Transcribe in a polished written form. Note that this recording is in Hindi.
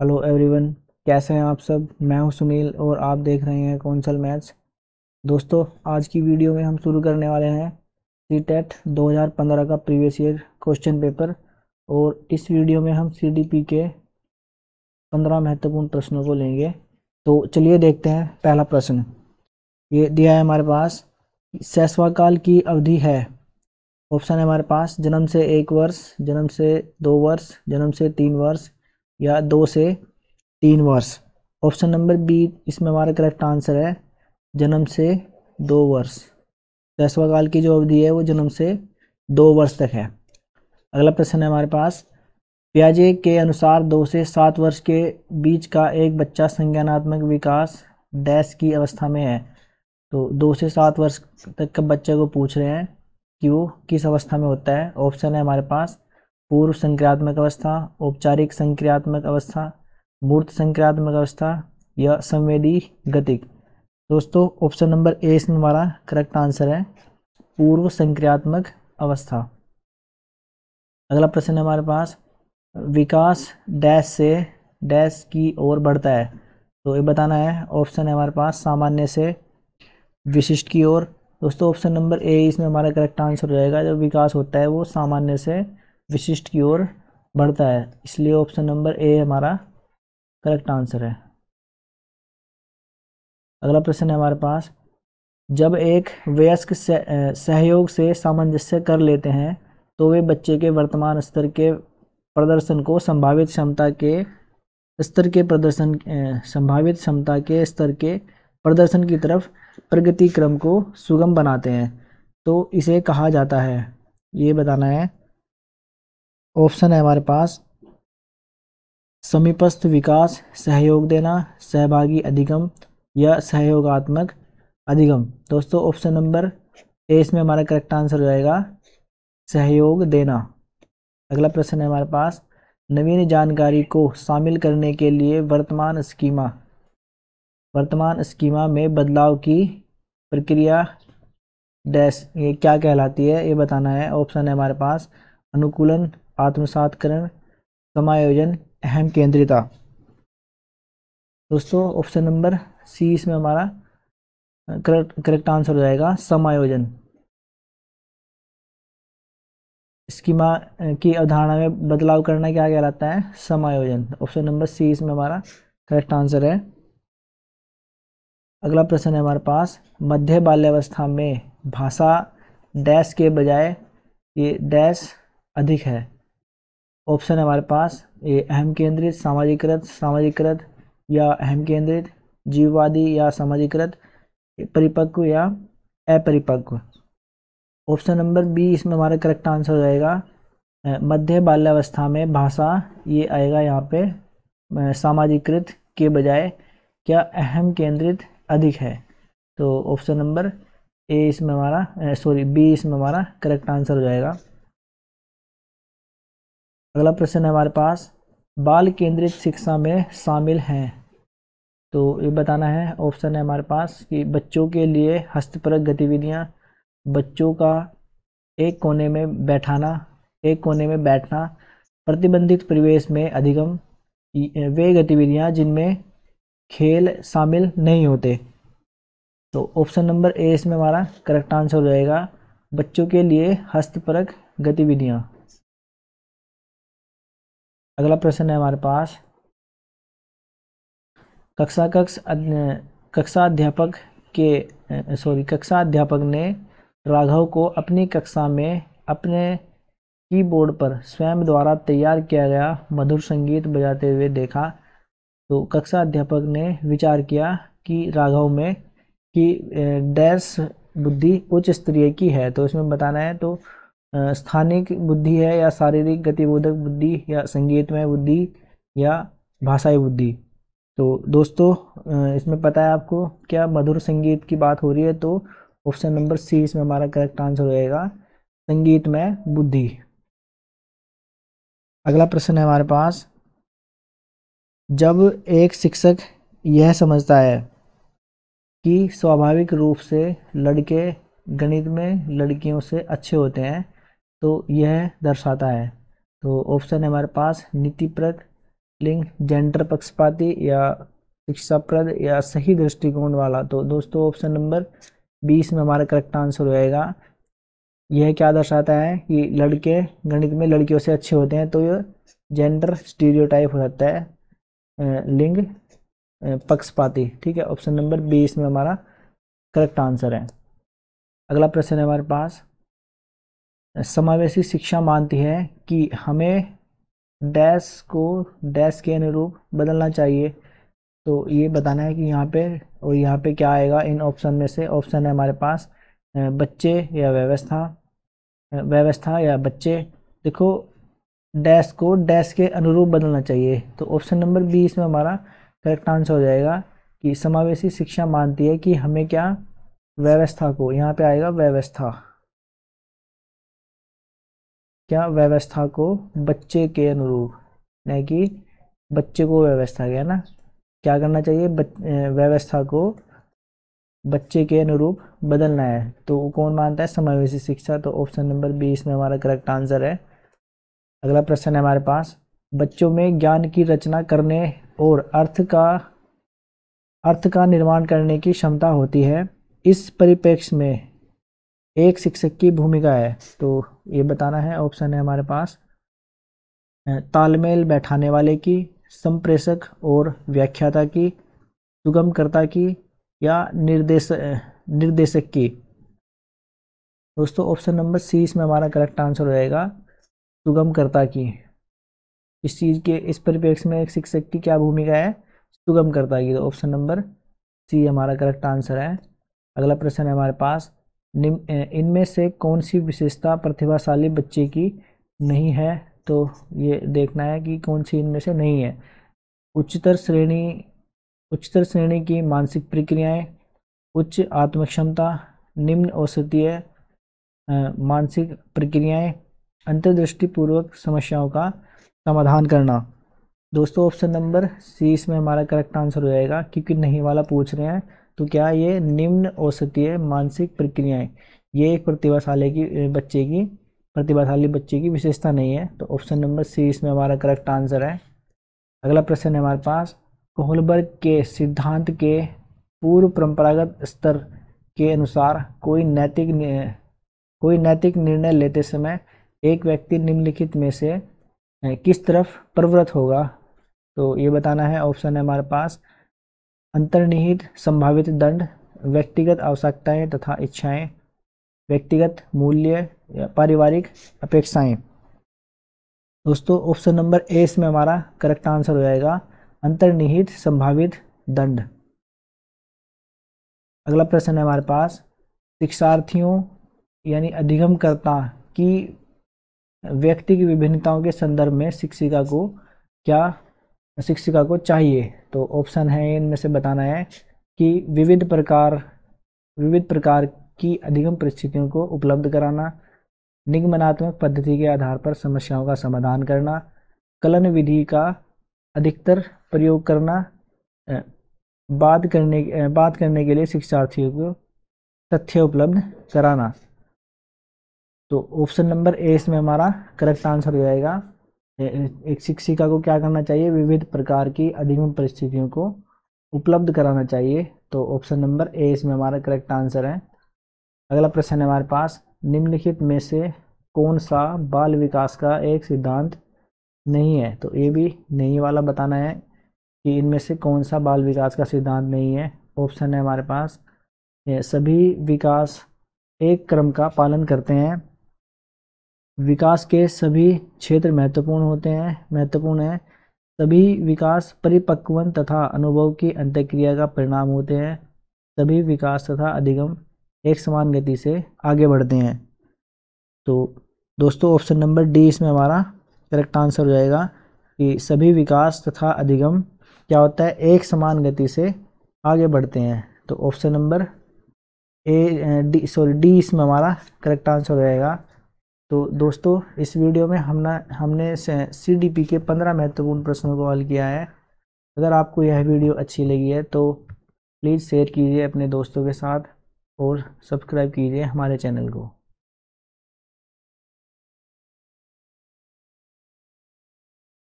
Hello everyone. कैसे हैं आप सब। मैं हूं सुनील और आप देख रहे हैं कौशल मैथ्स। दोस्तों, आज की वीडियो में हम शुरू करने वाले हैं सीटेट 2015 का प्रीवियस ईयर क्वेश्चन पेपर। और इस वीडियो में हम सीडीपी के 15 महत्वपूर्ण प्रश्नों को लेंगे। तो चलिए देखते हैं पहला प्रश्न। ये दिया है हमारे पास, शैशवाकाल की अवधि है। ऑप्शन है हमारे पास जन्म से 1 वर्ष, जन्म से 2 वर्ष, जन्म से 3 वर्ष या 2 से 3 वर्ष। ऑप्शन नंबर बी इसमें हमारा करेक्ट आंसर है, जन्म से 2 वर्ष। शैशवाकाल की जो अवधि है वो जन्म से 2 वर्ष तक है। अगला प्रश्न है हमारे पास, पियाजे के अनुसार 2 से 7 वर्ष के बीच का एक बच्चा संज्ञानात्मक विकास डैश की अवस्था में है। तो 2 से 7 वर्ष तक का बच्चे को पूछ रहे हैं कि वो किस अवस्था में होता है। ऑप्शन है हमारे पास पूर्व संक्रियात्मक अवस्था, औपचारिक संक्रियात्मक अवस्था, मूर्त संक्रियात्मक अवस्था या संवेदी गतिक। दोस्तों, ऑप्शन नंबर ए इसमें हमारा करेक्ट आंसर है, पूर्व संक्रियात्मक अवस्था। अगला प्रश्न है हमारे पास, विकास डैश से डैश की ओर बढ़ता है। तो ये बताना है। ऑप्शन है हमारे पास सामान्य से विशिष्ट की ओर। दोस्तों, ऑप्शन नंबर ए इसमें हमारा करेक्ट आंसर हो जाएगा। जब विकास होता है वो सामान्य से विशिष्ट की ओर बढ़ता है, इसलिए ऑप्शन नंबर ए हमारा करेक्ट आंसर है। अगला प्रश्न है हमारे पास, जब एक वयस्क सहयोग से सामंजस्य कर लेते हैं तो वे बच्चे के वर्तमान स्तर के प्रदर्शन को संभावित क्षमता के स्तर के प्रदर्शन की तरफ प्रगति क्रम को सुगम बनाते हैं। तो इसे कहा जाता है, ये बताना है। ऑप्शन है हमारे पास समीपस्थ विकास, सहयोग देना, सहभागी अधिगम या सहयोगात्मक अधिगम। दोस्तों, ऑप्शन नंबर ए इसमें हमारा करेक्ट आंसर हो जाएगा, सहयोग देना। अगला प्रश्न है हमारे पास, नवीन जानकारी को शामिल करने के लिए वर्तमान स्कीमा में बदलाव की प्रक्रिया डैश ये क्या कहलाती है, ये बताना है। ऑप्शन है हमारे पास अनुकूलन, आत्मसातकरण, समायोजन, अहम केंद्रिता। दोस्तों, ऑप्शन नंबर सी इसमें हमारा करेक्ट आंसर हो जाएगा, समायोजन। स्कीमा की अवधारणा में बदलाव करना क्या कहलाता है, समायोजन। ऑप्शन नंबर सी इसमें हमारा करेक्ट आंसर है। अगला प्रश्न है हमारे पास, मध्य बाल्यावस्था में भाषा डैश के बजाय ये डैश अधिक है। ऑप्शन है हमारे पास ये अहम केंद्रित, सामाजिकृत या अहम केंद्रित, जीववादी या सामाजिकृत, परिपक्व या अपरिपक्व। ऑप्शन नंबर बी इसमें हमारा करेक्ट आंसर हो जाएगा, मध्य बाल्यावस्था में भाषा ये आएगा यहाँ पे सामाजिकृत के बजाय क्या अहम केंद्रित अधिक है। तो ऑप्शन नंबर ए इसमें हमारा बी इसमें हमारा करेक्ट आंसर हो जाएगा। अगला प्रश्न है हमारे पास, बाल केंद्रित शिक्षा में शामिल हैं। तो ये बताना है। ऑप्शन है हमारे पास कि बच्चों के लिए हस्तपरक गतिविधियां, बच्चों का एक कोने में बैठना, प्रतिबंधित परिवेश में अधिगम, वे गतिविधियां जिनमें खेल शामिल नहीं होते। तो ऑप्शन नंबर ए इसमें हमारा करेक्ट आंसर हो जाएगा, बच्चों के लिए हस्तपरक गतिविधियां। अगला प्रश्न है हमारे पास, कक्षा अध्यापक ने राघव को अपनी कक्षा में अपने कीबोर्ड पर स्वयं द्वारा तैयार किया गया मधुर संगीत बजाते हुए देखा। तो कक्षा अध्यापक ने विचार किया कि राघव में की डैश बुद्धि उच्च स्तरीय की है। तो इसमें बताना है, तो स्थानिक बुद्धि है या शारीरिक गतिबोधक बुद्धि या संगीतमय बुद्धि या भाषाई बुद्धि। तो दोस्तों, इसमें पता है आपको क्या मधुर संगीत की बात हो रही है, तो ऑप्शन नंबर सी इसमें हमारा करेक्ट आंसर हो जाएगा, संगीतमय बुद्धि। अगला प्रश्न है हमारे पास, जब एक शिक्षक यह समझता है कि स्वाभाविक रूप से लड़के गणित में लड़कियों से अच्छे होते हैं तो यह दर्शाता है। तो ऑप्शन है हमारे पास नीतिपरक, लिंग जेंडर पक्षपाती या शिक्षाप्रद या सही दृष्टिकोण वाला। तो दोस्तों ऑप्शन नंबर 20 में हमारा करेक्ट आंसर हो जाएगा। यह क्या दर्शाता है कि लड़के गणित में लड़कियों से अच्छे होते हैं, तो यह जेंडर स्टीरियोटाइप हो जाता है, लिंग पक्षपाती। ठीक है, ऑप्शन नंबर 20 में हमारा करेक्ट आंसर है। अगला प्रश्न है हमारे पास, समावेशी शिक्षा मानती है कि हमें डैश को डैश के अनुरूप बदलना चाहिए। तो ये बताना है कि यहाँ पे और यहाँ पे क्या आएगा इन ऑप्शन में से। ऑप्शन है हमारे पास बच्चे या व्यवस्था, व्यवस्था या बच्चे। देखो डैश को डैश के अनुरूप बदलना चाहिए, तो ऑप्शन नंबर 20 में हमारा करेक्ट आंसर हो जाएगा कि समावेशी शिक्षा मानती है कि हमें क्या, व्यवस्था को, यहाँ पे आएगा व्यवस्था, क्या व्यवस्था को बच्चे के अनुरूप, नहीं कि बच्चे को व्यवस्था, क्या ना क्या करना चाहिए, व्यवस्था को बच्चे के अनुरूप बदलना है। तो कौन मानता है, समावेशी शिक्षा। तो ऑप्शन नंबर 20 में हमारा करेक्ट आंसर है। अगला प्रश्न है हमारे पास, बच्चों में ज्ञान की रचना करने और अर्थ का निर्माण करने की क्षमता होती है। इस परिप्रेक्ष्य में एक शिक्षक की भूमिका है। तो ये बताना है। ऑप्शन है हमारे पास तालमेल बैठाने वाले की, संप्रेषक और व्याख्याता की, सुगमकर्ता की या निर्देशक की। दोस्तों ऑप्शन नंबर सी इसमें हमारा करेक्ट आंसर हो जाएगा, सुगमकर्ता की। इस चीज के इस परिप्रेक्ष्य में एक शिक्षक की क्या भूमिका है, सुगमकर्ता की। तो ऑप्शन नंबर सी हमारा करेक्ट आंसर है। अगला प्रश्न है हमारे पास, इनमें से कौन सी विशेषता प्रतिभाशाली बच्चे की नहीं है। तो ये देखना है कि कौन सी इनमें से नहीं है। उच्चतर श्रेणी की मानसिक प्रक्रियाएं, उच्च आत्मक्षमता, निम्न औसतीय मानसिक प्रक्रियाएं, अंतर्दृष्टिपूर्वक समस्याओं का समाधान करना। दोस्तों ऑप्शन नंबर सी इसमें हमारा करेक्ट आंसर हो जाएगा, क्योंकि नहीं वाला पूछ रहे हैं। तो क्या ये निम्न औसतीय मानसिक प्रक्रियाएं, ये एक प्रतिभाशाली बच्चे की विशेषता नहीं है। तो ऑप्शन नंबर सी इसमें हमारा करेक्ट आंसर है। अगला प्रश्न है हमारे पास, कोहलबर्ग के सिद्धांत के पूर्व परंपरागत स्तर के अनुसार कोई नैतिक निर्णय लेते समय एक व्यक्ति निम्नलिखित में से किस तरफ प्रवृत्त होगा। तो ये बताना है। ऑप्शन है हमारे पास अंतर्निहित संभावित दंड, व्यक्तिगत आवश्यकताएं तथा इच्छाएं, व्यक्तिगत मूल्य या पारिवारिक अपेक्षाएं। दोस्तों ऑप्शन नंबर ए इसमें हमारा करेक्ट आंसर हो जाएगा, अंतर्निहित संभावित दंड। अगला प्रश्न है हमारे पास, शिक्षार्थियों यानी अधिगमकर्ता की व्यक्ति की विभिन्नताओं के संदर्भ में शिक्षिका को चाहिए। तो ऑप्शन है इनमें से बताना है कि विविध प्रकार की अधिगम परिस्थितियों को उपलब्ध कराना, निगमनात्मक पद्धति के आधार पर समस्याओं का समाधान करना, कलन विधि का अधिकतर प्रयोग करना, बात करने के लिए शिक्षार्थियों को तथ्य उपलब्ध कराना। तो ऑप्शन नंबर ए इसमें हमारा करेक्ट आंसर हो जाएगा। एक शिक्षिका को क्या करना चाहिए, विविध प्रकार की अधिगम परिस्थितियों को उपलब्ध कराना चाहिए। तो ऑप्शन नंबर ए इसमें हमारा करेक्ट आंसर है। अगला प्रश्न है हमारे पास, निम्नलिखित में से कौन सा बाल विकास का एक सिद्धांत नहीं है। तो ये भी नहीं वाला बताना है कि इनमें से कौन सा बाल विकास का सिद्धांत नहीं है। ऑप्शन है हमारे पास सभी विकास एक क्रम का पालन करते हैं, विकास के सभी क्षेत्र महत्वपूर्ण है, सभी विकास परिपक्वन तथा अनुभव की अंतःक्रिया का परिणाम होते हैं, सभी विकास तथा अधिगम एक समान गति से आगे बढ़ते हैं। तो दोस्तों ऑप्शन नंबर डी इसमें हमारा करेक्ट आंसर हो जाएगा कि सभी विकास तथा अधिगम क्या होता है, एक समान गति से आगे बढ़ते हैं। तो ऑप्शन नंबर डी इसमें हमारा करेक्ट आंसर हो जाएगा। तो दोस्तों इस वीडियो में हमने CDP के 15 महत्वपूर्ण प्रश्नों को हल किया है। अगर आपको यह वीडियो अच्छी लगी है तो प्लीज़ शेयर कीजिए अपने दोस्तों के साथ और सब्सक्राइब कीजिए हमारे चैनल को।